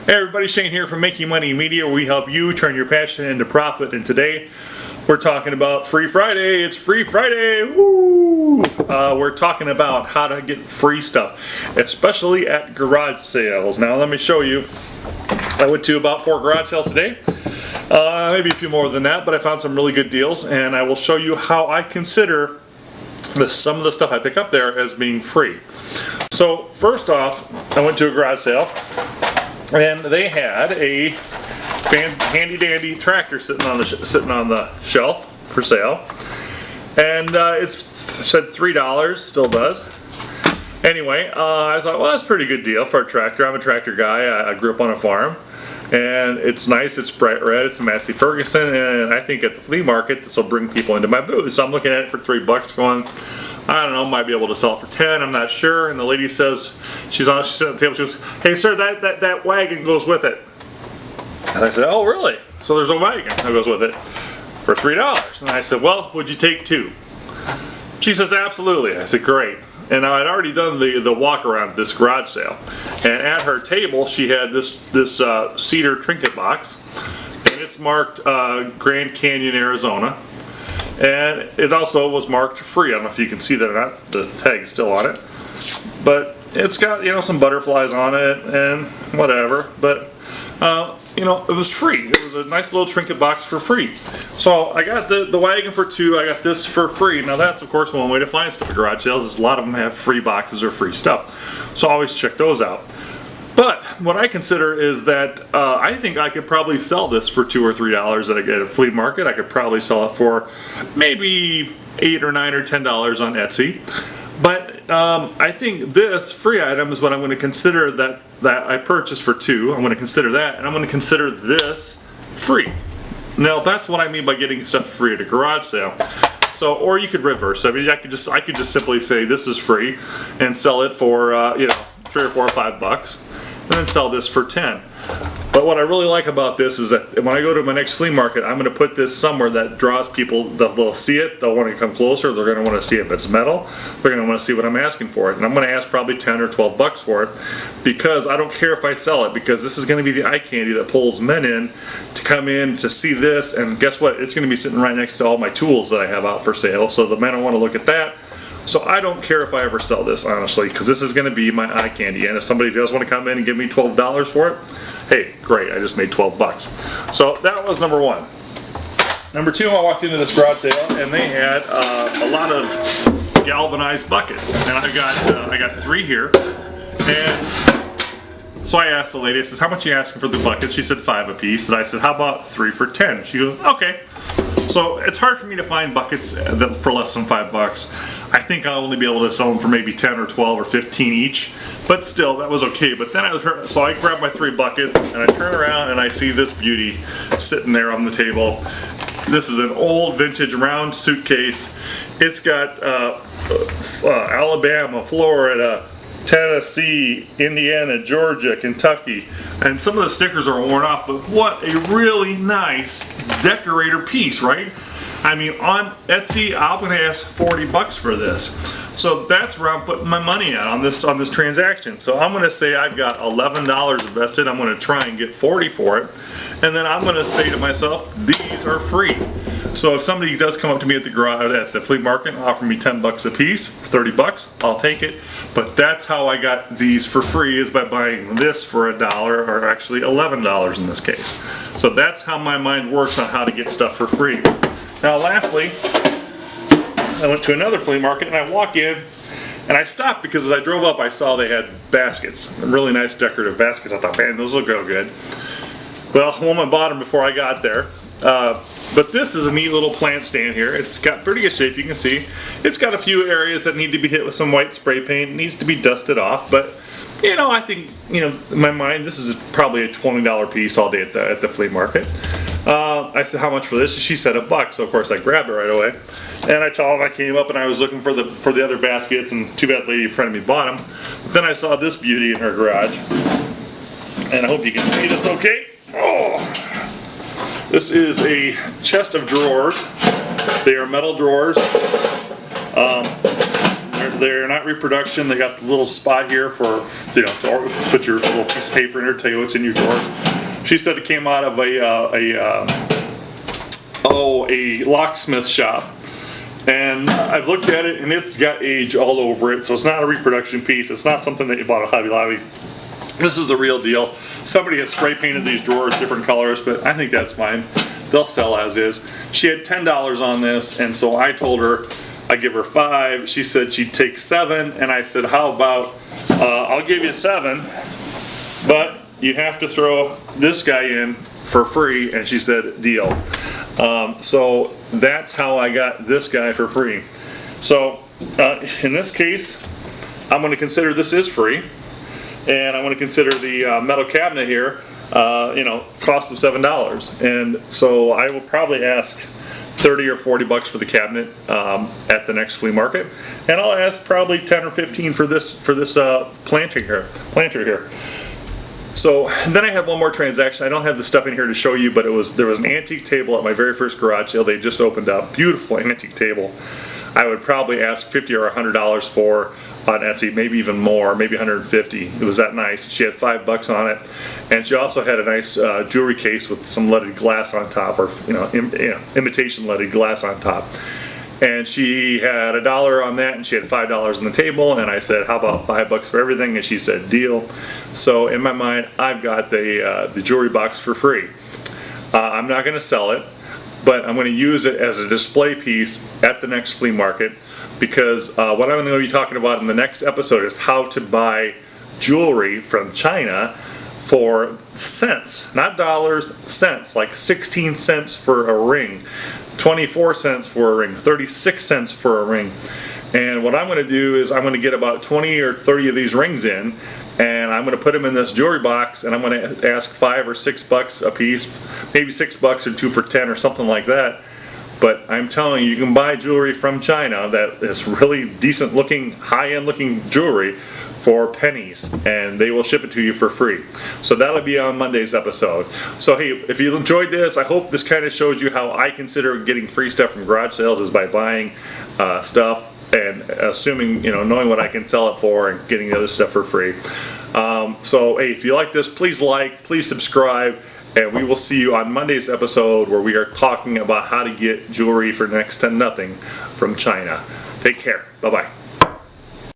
Hey everybody, Shane here from Making Money Media, where we help you turn your passion into profit. And today we're talking about Free Friday. It's Free Friday! Woo! We're talking about how to get free stuff, especially at garage sales. Now let me show you. I went to about 4 garage sales today. Maybe a few more than that, but I found some really good deals, and I will show you how I consider some of the stuff I pick up there as being free. So first off, I went to a garage sale, and they had a handy dandy tractor sitting on the shelf for sale, and it said $3, still does. Anyway, I thought, well, that's a pretty good deal for a tractor. I'm a tractor guy. I grew up on a farm, and it's nice. It's bright red. It's a Massey Ferguson, and I think at the flea market this will bring people into my booth. So I'm looking at it for $3, going, I don't know, might be able to sell it for 10. I'm not sure. And the lady says, she's sitting at the table. She goes, "Hey sir, that wagon goes with it." And I said, "Oh really? So there's a wagon that goes with it for $3." And I said, "Well, would you take 2?" She says, "Absolutely." I said, "Great." And I'd already done the walk around at this garage sale, and at her table she had this cedar trinket box, and it's marked Grand Canyon, Arizona. And it also was marked free. I don't know if you can see that or not. The tag is still on it. But it's got, some butterflies on it and whatever. But, it was free. It was a nice little trinket box for free. So I got the wagon for 2. I got this for free. Now that's, of course, one way to find stuff at garage sales is a lot of them have free boxes or free stuff. So always check those out. But what I consider is that I think I could probably sell this for $2 or $3 at a flea market. I could probably sell it for maybe $8 or $9 or $10 on Etsy. But I think this free item is what I'm going to consider that I purchased for 2. I'm going to consider that, and I'm going to consider this free. Now that's what I mean by getting stuff free at a garage sale. So, or you could reverse. I mean, I could just simply say this is free, and sell it for $3 or $4 or $5. And then sell this for 10. But what I really like about this is that when I go to my next flea market, I'm going to put this somewhere that draws people. They'll see it, they'll want to come closer, they're going to want to see if it's metal, they're going to want to see what I'm asking for it. And I'm going to ask probably 10 or 12 bucks for it, because I don't care if I sell it, because this is going to be the eye candy that pulls men in to come in to see this. And guess what? It's going to be sitting right next to all my tools that I have out for sale, so the men will want to look at that. So I don't care if I ever sell this, honestly, because this is going to be my eye candy. And if somebody does want to come in and give me $12 for it, hey, great, I just made 12 bucks. So that was number 1. Number 2, I walked into this garage sale, and they had a lot of galvanized buckets. And I got 3 here. And so I asked the lady, I says, "How much are you asking for the buckets?" She said 5 a piece. And I said, "How about 3 for 10? She goes, "Okay." So it's hard for me to find buckets for less than $5. I think I'll only be able to sell them for maybe 10 or 12 or 15 each, but still, that was okay. But then so I grabbed my 3 buckets, and I turn around and I see this beauty sitting there on the table. This is an old vintage round suitcase. It's got Alabama, Florida, Tennessee, Indiana, Georgia, Kentucky, and some of the stickers are worn off, but what a really nice decorator piece, right? I mean, on Etsy, I'm going to ask 40 bucks for this. So that's where I'm putting my money at on this transaction. So I'm going to say I've got $11 invested. I'm going to try and get 40 for it. And then I'm going to say to myself, these are free. So if somebody does come up to me at the flea market and offer me 10 bucks a piece, 30 bucks, I'll take it. But that's how I got these for free, is by buying this for $1, or actually $11 in this case. So that's how my mind works on how to get stuff for free. Now lastly, I went to another flea market, and I walk in and I stopped because as I drove up I saw they had baskets, really nice decorative baskets. I thought, man, those look real good. Well, one bought them before I got there. But this is a neat little plant stand here. It's got pretty good shape, you can see. It's got a few areas that need to be hit with some white spray paint. It needs to be dusted off, but I think, in my mind, this is probably a $20 piece all day at the flea market. I said, "How much for this?" She said $1, so of course I grabbed it right away. And I told them I came up and I was looking for the other baskets, and too bad the lady in front of me bought them. But then I saw this beauty in her garage, and I hope you can see this okay. Oh, this is a chest of drawers. They are metal drawers. They're They're not reproduction. They got the little spot here for, you know, to put your little piece of paper in there, tell you what's in your drawers. She said it came out of a locksmith shop. And I've looked at it, and it's got age all over it, so it's not a reproduction piece. It's not something that you bought at Hobby Lobby. This is the real deal. Somebody has spray painted these drawers different colors, but I think that's fine. They'll sell as is. She had $10 on this, and so I told her I'd give her $5. She said she'd take $7, and I said, how about, I'll give you $7, but you have to throw this guy in for free, and she said, deal. So that's how I got this guy for free. So in this case, I'm going to consider this is free, and I'm going to consider the metal cabinet here, you know, cost of $7. And so I will probably ask 30 or 40 bucks for the cabinet at the next flea market, and I'll ask probably 10 or 15 for this planter here. So then I had one more transaction. I don't have the stuff in here to show you, but there was an antique table at my very first garage sale. They just opened up. Beautiful antique table. I would probably ask $50 or $100 for on Etsy, maybe even more, maybe $150. It was that nice. She had $5 on it, and she also had a nice jewelry case with some leaded glass on top, or imitation leaded glass on top. And she had $1 on that, and she had $5 on the table, and I said, how about $5 for everything? And she said, deal. So in my mind, I've got the jewelry box for free. I'm not going to sell it, but I'm going to use it as a display piece at the next flea market, because what I'm going to be talking about in the next episode is how to buy jewelry from China for cents, not dollars, cents, like 16 cents for a ring, 24 cents for a ring, 36 cents for a ring. And what I'm going to do is I'm going to get about 20 or 30 of these rings in, and I'm going to put them in this jewelry box, and I'm going to ask $5 or $6 a piece, maybe $6 and 2 for 10 or something like that. But I'm telling you, you can buy jewelry from China that is really decent looking, high-end looking jewelry for pennies, and they will ship it to you for free. So that'll be on Monday's episode. So hey, if you enjoyed this, I hope this kind of shows you how I consider getting free stuff from garage sales is by buying stuff and assuming, you know, knowing what I can sell it for and getting the other stuff for free. So hey, if you like this, please like, please subscribe, and we will see you on Monday's episode where we are talking about how to get jewelry for next to nothing from China. Take care. Bye-bye.